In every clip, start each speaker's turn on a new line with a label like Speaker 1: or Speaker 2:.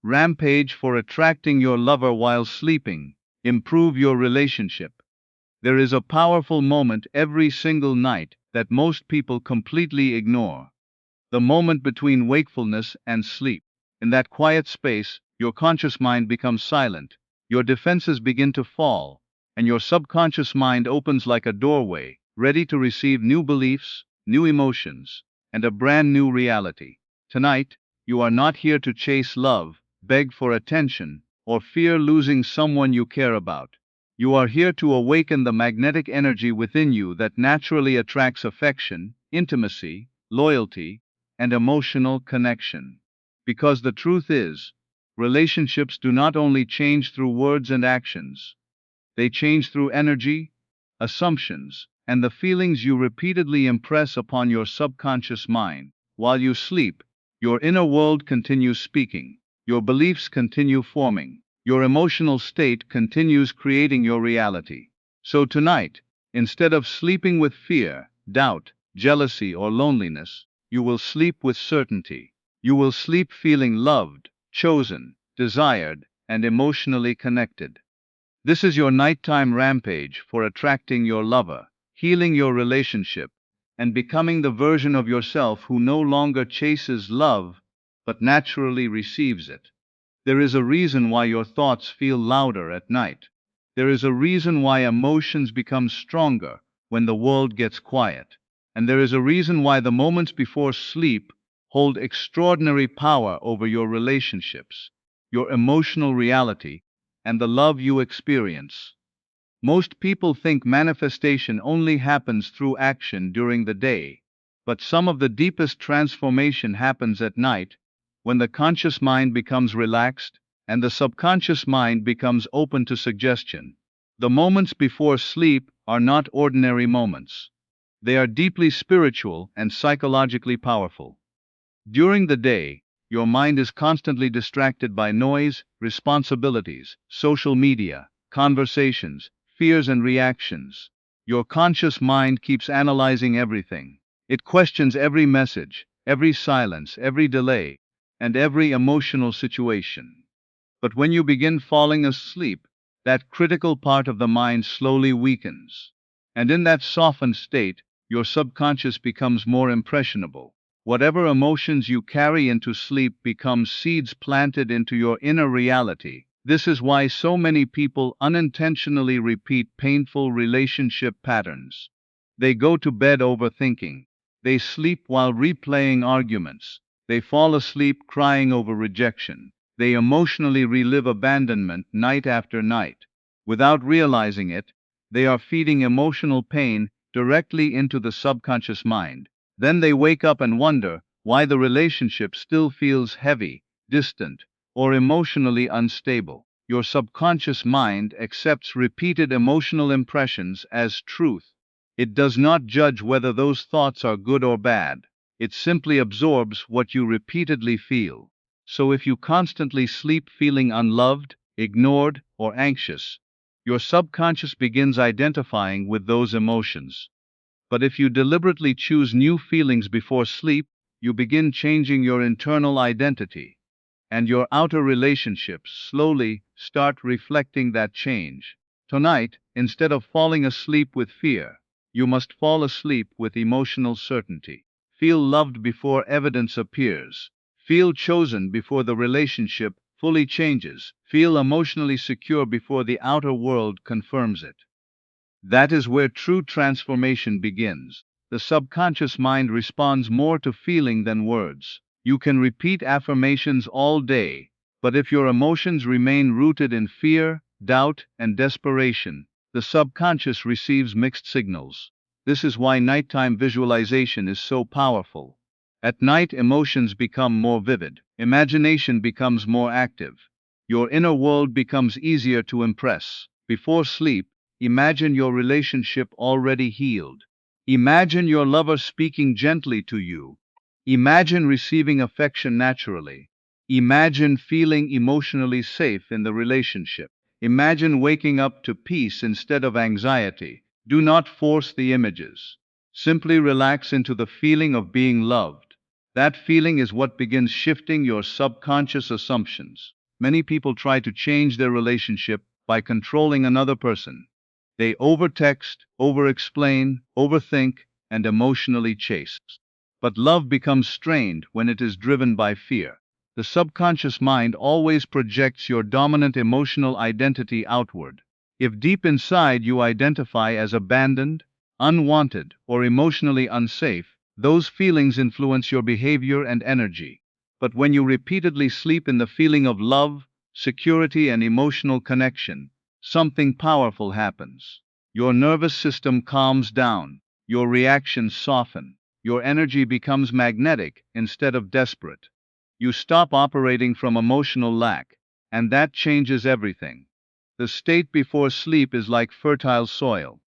Speaker 1: Rampage for attracting your lover while sleeping. Improve your relationship. There is a powerful moment every single night that most people completely ignore. The moment between wakefulness and sleep. In that quiet space, your conscious mind becomes silent, your defenses begin to fall, and your subconscious mind opens like a doorway, ready to receive new beliefs, new emotions, and a brand new reality. Tonight, you are not here to chase love, beg for attention, or fear losing someone you care about. You are here to awaken the magnetic energy within you that naturally attracts affection, intimacy, loyalty, and emotional connection. Because the truth is, relationships do not only change through words and actions, they change through energy, assumptions, and the feelings you repeatedly impress upon your subconscious mind. While you sleep, your inner world continues speaking, your beliefs continue forming, your emotional state continues creating your reality. So tonight, instead of sleeping with fear, doubt, jealousy, or loneliness, you will sleep with certainty. You will sleep feeling loved, chosen, desired, and emotionally connected. This is your nighttime rampage for attracting your lover, healing your relationship, and becoming the version of yourself who no longer chases love, but naturally receives it. There is a reason why your thoughts feel louder at night. There is a reason why emotions become stronger when the world gets quiet. And there is a reason why the moments before sleep hold extraordinary power over your relationships, your emotional reality, and the love you experience. Most people think manifestation only happens through action during the day, but some of the deepest transformation happens at night when the conscious mind becomes relaxed and the subconscious mind becomes open to suggestion. The moments before sleep are not ordinary moments. They are deeply spiritual and psychologically powerful. During the day, your mind is constantly distracted by noise, responsibilities, social media, conversations, fears, and reactions. Your conscious mind keeps analyzing everything. It questions every message, every silence, every delay, and every emotional situation. But when you begin falling asleep, that critical part of the mind slowly weakens. And in that softened state, your subconscious becomes more impressionable. Whatever emotions you carry into sleep become seeds planted into your inner reality. This is why so many people unintentionally repeat painful relationship patterns. They go to bed overthinking. They sleep while replaying arguments. They fall asleep crying over rejection. They emotionally relive abandonment night after night. Without realizing it, they are feeding emotional pain directly into the subconscious mind. Then they wake up and wonder why the relationship still feels heavy, distant, or emotionally unstable. Your subconscious mind accepts repeated emotional impressions as truth. It does not judge whether those thoughts are good or bad. It simply absorbs what you repeatedly feel. So if you constantly sleep feeling unloved, ignored, or anxious, your subconscious begins identifying with those emotions. But if you deliberately choose new feelings before sleep, you begin changing your internal identity, and your outer relationships slowly start reflecting that change. Tonight, instead of falling asleep with fear, you must fall asleep with emotional certainty. Feel loved before evidence appears. Feel chosen before the relationship fully changes. Feel emotionally secure before the outer world confirms it. That is where true transformation begins. The subconscious mind responds more to feeling than words. You can repeat affirmations all day, but if your emotions remain rooted in fear, doubt, and desperation, the subconscious receives mixed signals. This is why nighttime visualization is so powerful. At night, emotions become more vivid, imagination becomes more active, your inner world becomes easier to impress. Before sleep, imagine your relationship already healed. Imagine your lover speaking gently to you. Imagine receiving affection naturally. Imagine feeling emotionally safe in the relationship. Imagine waking up to peace instead of anxiety. Do not force the images. Simply relax into the feeling of being loved. That feeling is what begins shifting your subconscious assumptions. Many people try to change their relationship by controlling another person. They overtext, overexplain, overthink, and emotionally chase. But love becomes strained when it is driven by fear. The subconscious mind always projects your dominant emotional identity outward. If deep inside you identify as abandoned, unwanted, or emotionally unsafe, those feelings influence your behavior and energy. But when you repeatedly sleep in the feeling of love, security, and emotional connection, something powerful happens. Your nervous system calms down, your reactions soften, your energy becomes magnetic instead of desperate. You stop operating from emotional lack, and that changes everything. The state before sleep is like fertile soil.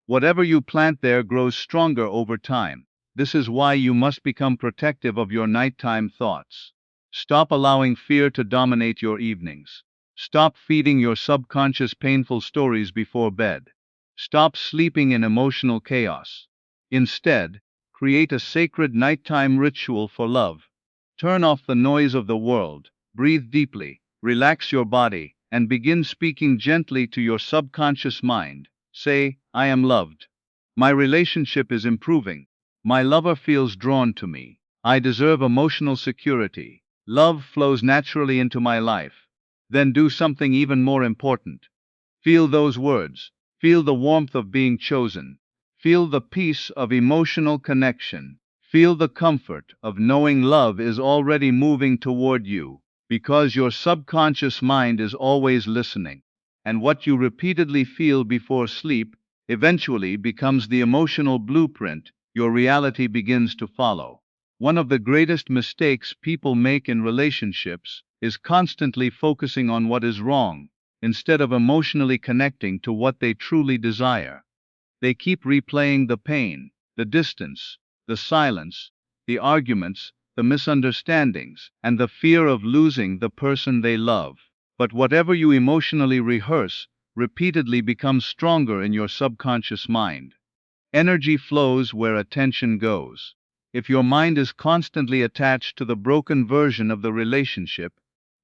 Speaker 1: Whatever you plant there grows stronger over time. This is why you must become protective of your nighttime thoughts. Stop allowing fear to dominate your evenings. Stop feeding your subconscious painful stories before bed. Stop sleeping in emotional chaos. Instead, create a sacred nighttime ritual for love. Turn off the noise of the world, breathe deeply, relax your body, and begin speaking gently to your subconscious mind. Say, I am loved. My relationship is improving. My lover feels drawn to me. I deserve emotional security. Love flows naturally into my life. Then do something even more important. Feel those words. Feel the warmth of being chosen. Feel the peace of emotional connection. Feel the comfort of knowing love is already moving toward you, because your subconscious mind is always listening. And what you repeatedly feel before sleep eventually becomes the emotional blueprint your reality begins to follow. One of the greatest mistakes people make in relationships is constantly focusing on what is wrong, instead of emotionally connecting to what they truly desire. They keep replaying the pain, the distance, the silence, the arguments, the misunderstandings, and the fear of losing the person they love. But whatever you emotionally rehearse repeatedly becomes stronger in your subconscious mind. Energy flows where attention goes. If your mind is constantly attached to the broken version of the relationship,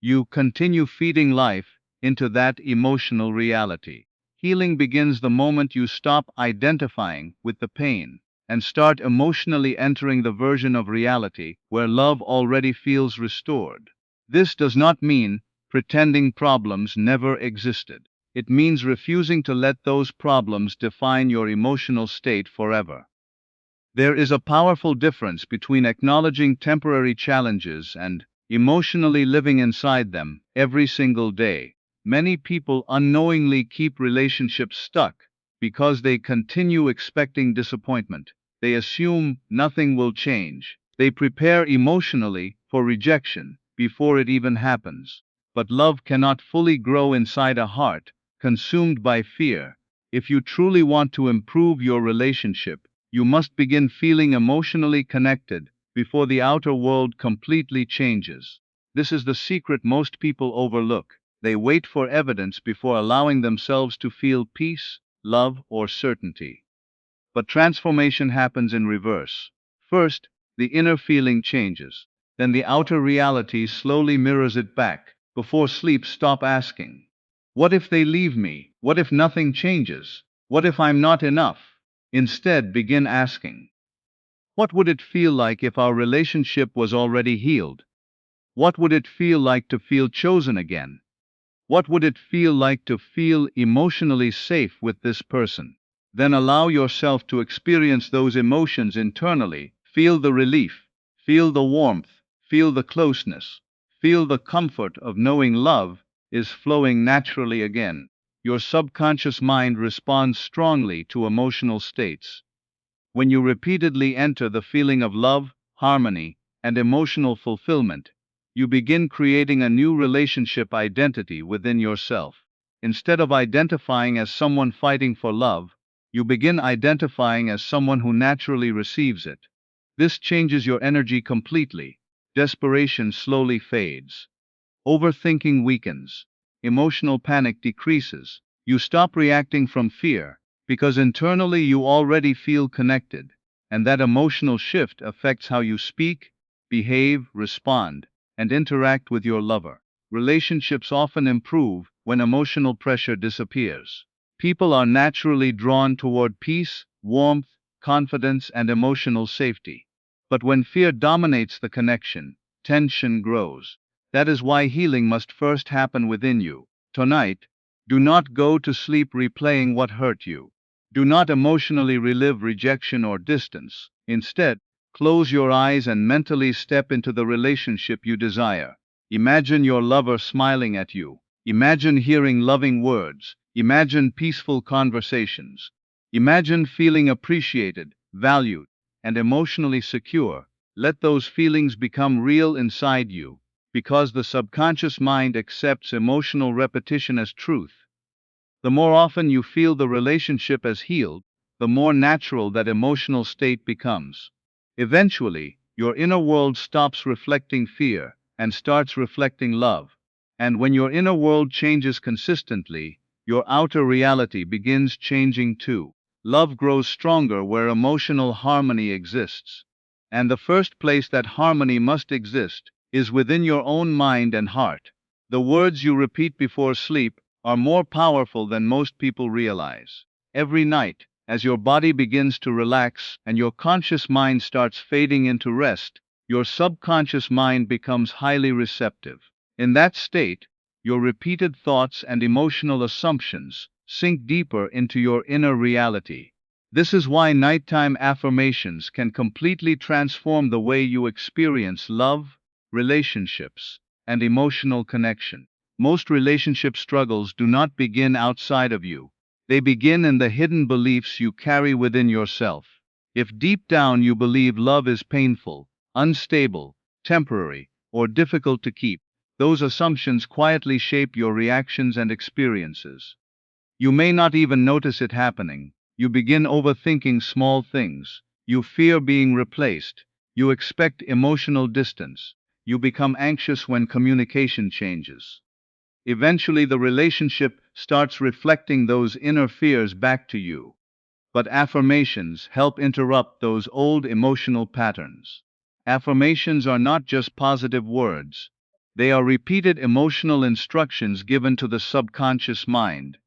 Speaker 1: you continue feeding life into that emotional reality. Healing begins the moment you stop identifying with the pain and start emotionally entering the version of reality where love already feels restored. This does not mean pretending problems never existed. It means refusing to let those problems define your emotional state forever. There is a powerful difference between acknowledging temporary challenges and emotionally living inside them every single day. Many people unknowingly keep relationships stuck because they continue expecting disappointment. They assume nothing will change. They prepare emotionally for rejection before it even happens. But love cannot fully grow inside a heart consumed by fear. If you truly want to improve your relationship, you must begin feeling emotionally connected before the outer world completely changes. This is the secret most people overlook. They wait for evidence before allowing themselves to feel peace, love, or certainty. But transformation happens in reverse. First, the inner feeling changes. Then the outer reality slowly mirrors it back. Before sleep, stop asking, what if they leave me? What if nothing changes? What if I'm not enough? Instead, begin asking, what would it feel like if our relationship was already healed? What would it feel like to feel chosen again? What would it feel like to feel emotionally safe with this person? Then allow yourself to experience those emotions internally. Feel the relief, feel the warmth, feel the closeness, feel the comfort of knowing love is flowing naturally again. Your subconscious mind responds strongly to emotional states. When you repeatedly enter the feeling of love, harmony, and emotional fulfillment, you begin creating a new relationship identity within yourself. Instead of identifying as someone fighting for love, you begin identifying as someone who naturally receives it. This changes your energy completely. Desperation slowly fades. Overthinking weakens. Emotional panic decreases. You stop reacting from fear because internally you already feel connected, and that emotional shift affects how you speak, behave, respond, and interact with your lover. Relationships often improve when emotional pressure disappears. People are naturally drawn toward peace, warmth, confidence, and emotional safety. But when fear dominates the connection, tension grows. That is why healing must first happen within you. Tonight, do not go to sleep replaying what hurt you. Do not emotionally relive rejection or distance. Instead, close your eyes and mentally step into the relationship you desire. Imagine your lover smiling at you. Imagine hearing loving words. Imagine peaceful conversations. Imagine feeling appreciated, valued, and emotionally secure. Let those feelings become real inside you, because the subconscious mind accepts emotional repetition as truth. The more often you feel the relationship as healed, the more natural that emotional state becomes. Eventually, your inner world stops reflecting fear and starts reflecting love. And when your inner world changes consistently, your outer reality begins changing too. Love grows stronger where emotional harmony exists. And the first place that harmony must exist is within your own mind and heart. The words you repeat before sleep are more powerful than most people realize. Every night, as your body begins to relax and your conscious mind starts fading into rest, your subconscious mind becomes highly receptive. In that state, your repeated thoughts and emotional assumptions sink deeper into your inner reality. This is why nighttime affirmations can completely transform the way you experience love, relationships, and emotional connection. Most relationship struggles do not begin outside of you. They begin in the hidden beliefs you carry within yourself. If deep down you believe love is painful, unstable, temporary, or difficult to keep, those assumptions quietly shape your reactions and experiences. You may not even notice it happening. You begin overthinking small things. You fear being replaced. You expect emotional distance. You become anxious when communication changes. Eventually, the relationship starts reflecting those inner fears back to you. But affirmations help interrupt those old emotional patterns. Affirmations are not just positive words, they are repeated emotional instructions given to the subconscious mind.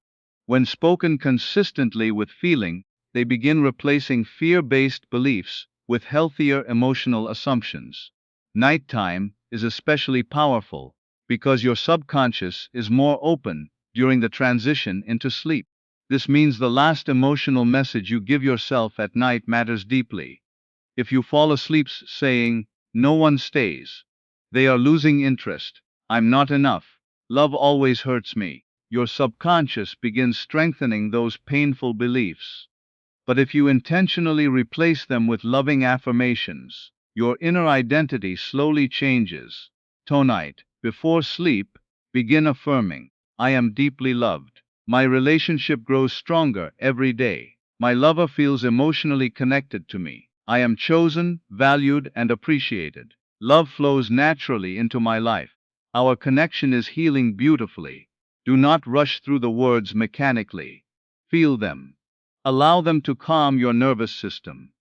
Speaker 1: When spoken consistently with feeling, they begin replacing fear-based beliefs with healthier emotional assumptions. Nighttime is especially powerful because your subconscious is more open during the transition into sleep. This means the last emotional message you give yourself at night matters deeply. If you fall asleep saying, "No one stays," "They are losing interest," "I'm not enough," "Love always hurts me," your subconscious begins strengthening those painful beliefs. But if you intentionally replace them with loving affirmations, your inner identity slowly changes. Tonight, before sleep, begin affirming, "I am deeply loved. My relationship grows stronger every day. My lover feels emotionally connected to me. I am chosen, valued, and appreciated. Love flows naturally into my life. Our connection is healing beautifully." Do not rush through the words mechanically. Feel them. Allow them to calm your nervous system.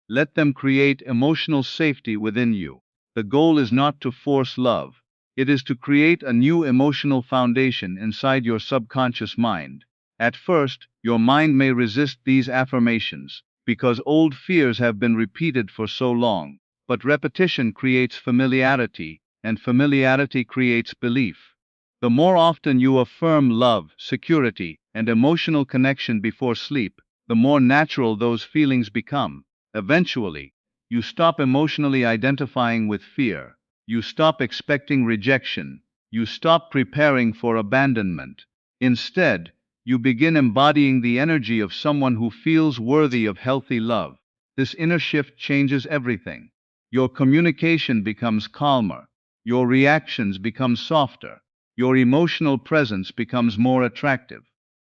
Speaker 1: Let them create emotional safety within you. The goal is not to force love. It is to create a new emotional foundation inside your subconscious mind. At first, your mind may resist these affirmations because old fears have been repeated for so long. But repetition creates familiarity, and familiarity creates belief. The more often you affirm love, security, and emotional connection before sleep, the more natural those feelings become. Eventually, you stop emotionally identifying with fear. You stop expecting rejection. You stop preparing for abandonment. Instead, you begin embodying the energy of someone who feels worthy of healthy love. This inner shift changes everything. Your communication becomes calmer. Your reactions become softer. Your emotional presence becomes more attractive.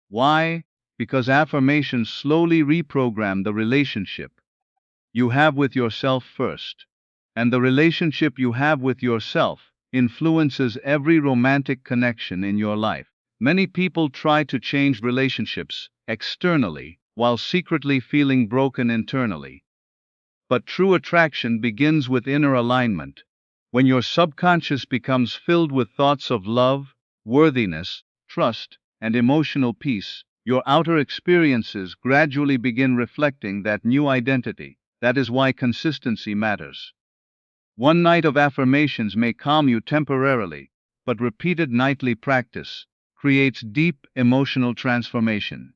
Speaker 1: Why? Because affirmations slowly reprogram the relationship you have with yourself first. And the relationship you have with yourself influences every romantic connection in your life. Many people try to change relationships externally while secretly feeling broken internally. But true attraction begins with inner alignment. When your subconscious becomes filled with thoughts of love, worthiness, trust, and emotional peace, your outer experiences gradually begin reflecting that new identity. That is why consistency matters. One night of affirmations may calm you temporarily, but repeated nightly practice creates deep emotional transformation.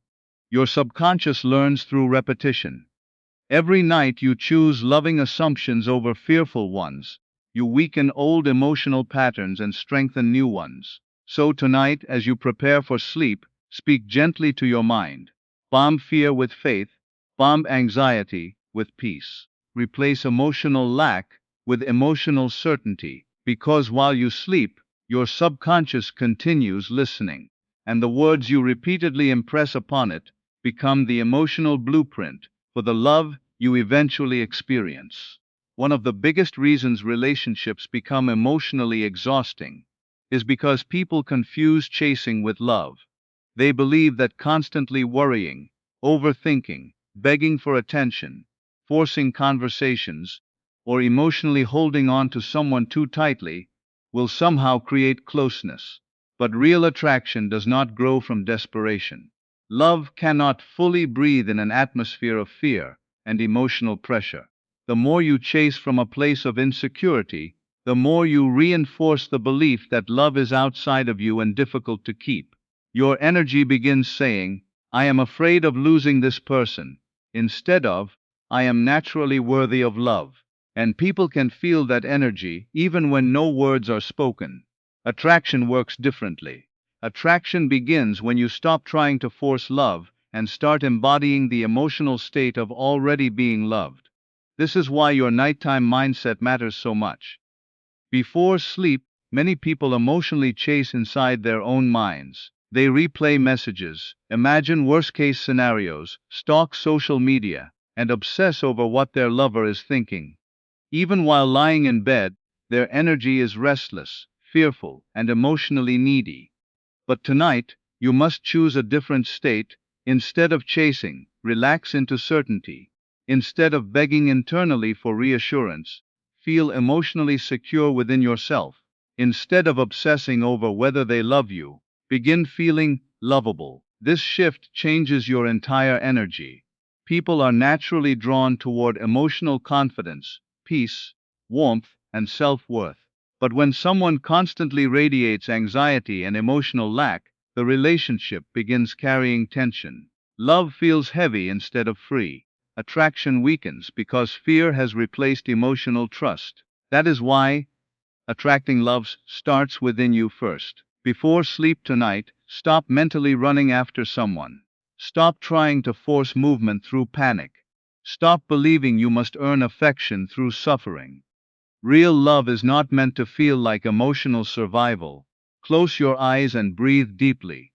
Speaker 1: Your subconscious learns through repetition. Every night you choose loving assumptions over fearful ones. You weaken old emotional patterns and strengthen new ones. So tonight, as you prepare for sleep, speak gently to your mind. Bomb fear with faith, bomb anxiety with peace. Replace emotional lack with emotional certainty, because while you sleep, your subconscious continues listening, and the words you repeatedly impress upon it become the emotional blueprint for the love you eventually experience. One of the biggest reasons relationships become emotionally exhausting is because people confuse chasing with love. They believe that constantly worrying, overthinking, begging for attention, forcing conversations, or emotionally holding on to someone too tightly will somehow create closeness. But real attraction does not grow from desperation. Love cannot fully breathe in an atmosphere of fear and emotional pressure. The more you chase from a place of insecurity, the more you reinforce the belief that love is outside of you and difficult to keep. Your energy begins saying, I am afraid of losing this person, instead of, I am naturally worthy of love. And people can feel that energy even when no words are spoken. Attraction works differently. Attraction begins when you stop trying to force love and start embodying the emotional state of already being loved. This is why your nighttime mindset matters so much. Before sleep, many people emotionally chase inside their own minds. They replay messages, imagine worst case scenarios, stalk social media, and obsess over what their lover is thinking. Even while lying in bed, their energy is restless, fearful, and emotionally needy. But tonight, you must choose a different state. Instead of chasing, relax into certainty. Instead of begging internally for reassurance, feel emotionally secure within yourself. Instead of obsessing over whether they love you, begin feeling lovable. This shift changes your entire energy. People are naturally drawn toward emotional confidence, peace, warmth, and self-worth. But when someone constantly radiates anxiety and emotional lack, the relationship begins carrying tension. Love feels heavy instead of free. Attraction weakens because fear has replaced emotional trust. That is why attracting love starts within you first. Before sleep tonight, stop mentally running after someone. Stop trying to force movement through panic. Stop believing you must earn affection through suffering. Real love is not meant to feel like emotional survival. Close your eyes and breathe deeply.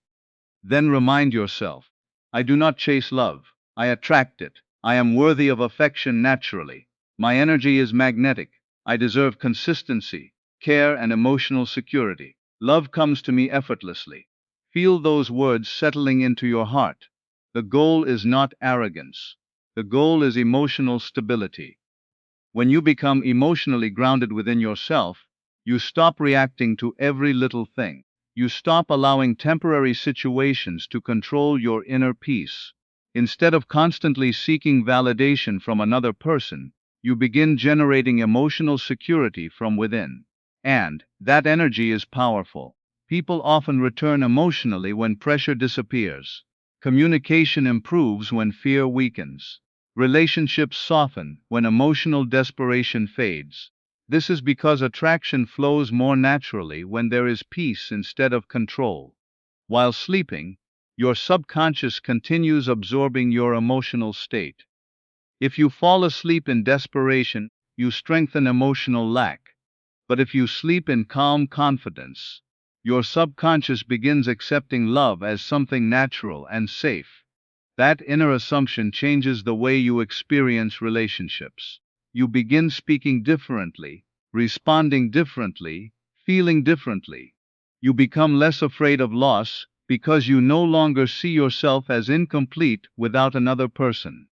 Speaker 1: Then remind yourself, I do not chase love, I attract it. I am worthy of affection naturally. My energy is magnetic. I deserve consistency, care, and emotional security. Love comes to me effortlessly. Feel those words settling into your heart. The goal is not arrogance. The goal is emotional stability. When you become emotionally grounded within yourself, you stop reacting to every little thing. You stop allowing temporary situations to control your inner peace. Instead of constantly seeking validation from another person, you begin generating emotional security from within. And that energy is powerful. People often return emotionally when pressure disappears. Communication improves when fear weakens. Relationships soften when emotional desperation fades. This is because attraction flows more naturally when there is peace instead of control. While sleeping, your subconscious continues absorbing your emotional state. If you fall asleep in desperation, you strengthen emotional lack. But if you sleep in calm confidence, your subconscious begins accepting love as something natural and safe. That inner assumption changes the way you experience relationships. You begin speaking differently, responding differently, feeling differently. You become less afraid of loss because you no longer see yourself as incomplete without another person.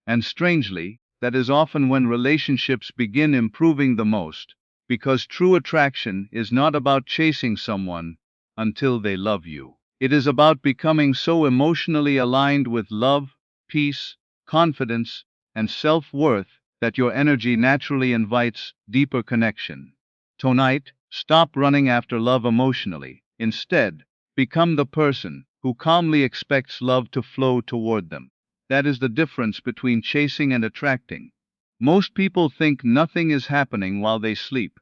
Speaker 1: And strangely, that is often when relationships begin improving the most, because true attraction is not about chasing someone until they love you. It is about becoming so emotionally aligned with love, peace, confidence, and self-worth that your energy naturally invites deeper connection. Tonight, stop running after love emotionally. Instead, become the person who calmly expects love to flow toward them. That is the difference between chasing and attracting. Most people think nothing is happening while they sleep.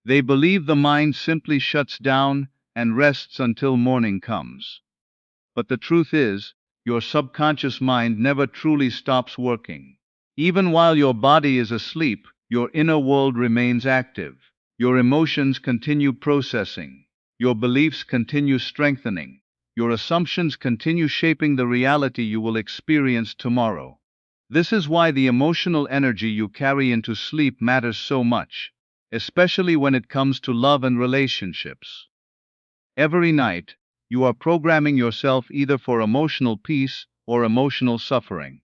Speaker 1: They believe the mind simply shuts down and rests until morning comes. But the truth is, your subconscious mind never truly stops working. Even while your body is asleep, your inner world remains active. Your emotions continue processing. Your beliefs continue strengthening. Your assumptions continue shaping the reality you will experience tomorrow. This is why the emotional energy you carry into sleep matters so much, especially when it comes to love and relationships. Every night, you are programming yourself either for emotional peace or emotional suffering.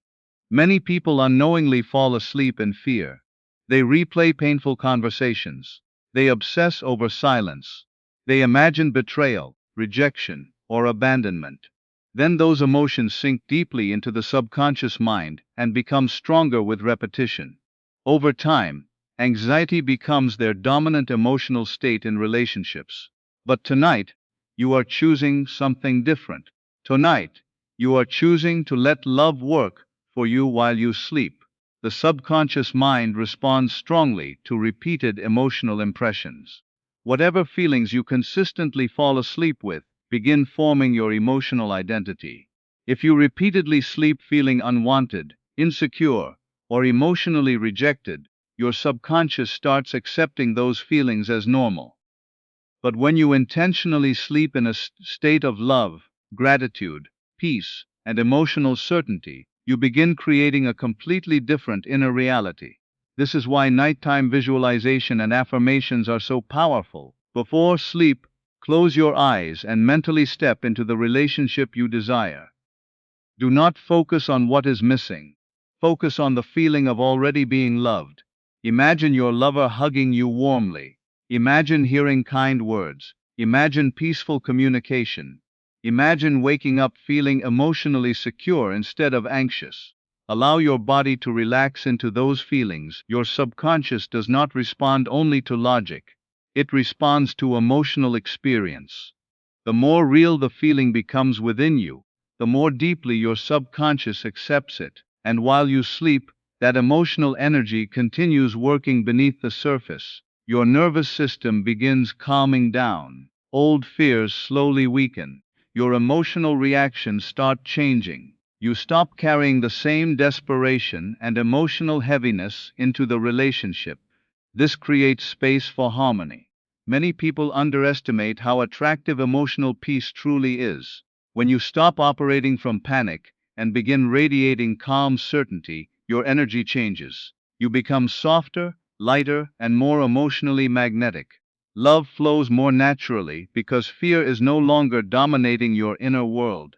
Speaker 1: Many people unknowingly fall asleep in fear. They replay painful conversations. They obsess over silence. They imagine betrayal, rejection, or abandonment. Then those emotions sink deeply into the subconscious mind and become stronger with repetition. Over time, anxiety becomes their dominant emotional state in relationships. But tonight, you are choosing something different. Tonight, you are choosing to let love work for you while you sleep. The subconscious mind responds strongly to repeated emotional impressions. Whatever feelings you consistently fall asleep with begin forming your emotional identity. If you repeatedly sleep feeling unwanted, insecure, or emotionally rejected, your subconscious starts accepting those feelings as normal. But when you intentionally sleep in a state of love, gratitude, peace, and emotional certainty, you begin creating a completely different inner reality. This is why nighttime visualization and affirmations are so powerful. Before sleep, close your eyes and mentally step into the relationship you desire. Do not focus on what is missing. Focus on the feeling of already being loved. Imagine your lover hugging you warmly. Imagine hearing kind words. Imagine peaceful communication. Imagine waking up feeling emotionally secure instead of anxious. Allow your body to relax into those feelings. Your subconscious does not respond only to logic, it responds to emotional experience. The more real the feeling becomes within you, the more deeply your subconscious accepts it, and while you sleep, that emotional energy continues working beneath the surface. Your nervous system begins calming down. Old fears slowly weaken. Your emotional reactions start changing. You stop carrying the same desperation and emotional heaviness into the relationship. This creates space for harmony. Many people underestimate how attractive emotional peace truly is. When you stop operating from panic and begin radiating calm certainty, your energy changes. You become softer, lighter, and more emotionally magnetic. Love flows more naturally because fear is no longer dominating your inner world.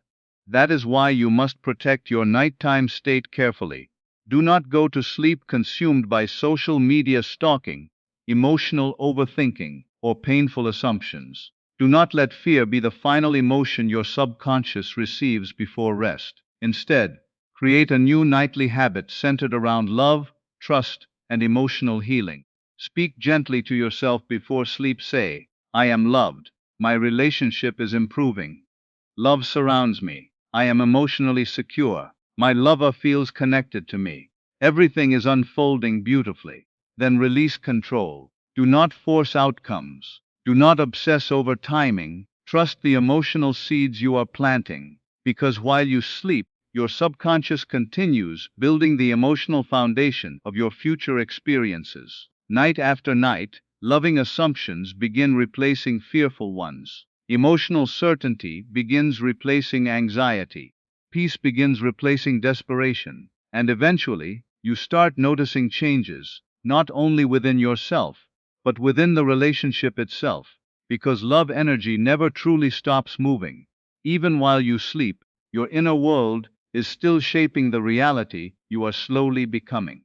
Speaker 1: That is why you must protect your nighttime state carefully. Do not go to sleep consumed by social media stalking, emotional overthinking, or painful assumptions. Do not let fear be the final emotion your subconscious receives before rest. Instead, create a new nightly habit centered around love, trust, and emotional healing. Speak gently to yourself before sleep. Say, I am loved. My relationship is improving. Love surrounds me. I am emotionally secure. My lover feels connected to me. Everything is unfolding beautifully. Then release control. Do not force outcomes. Do not obsess over timing. Trust the emotional seeds you are planting. Because while you sleep, your subconscious continues building the emotional foundation of your future experiences. Night after night, loving assumptions begin replacing fearful ones. Emotional certainty begins replacing anxiety. Peace begins replacing desperation. And eventually, you start noticing changes, not only within yourself, but within the relationship itself. Because love energy never truly stops moving. Even while you sleep, your inner world is still shaping the reality you are slowly becoming.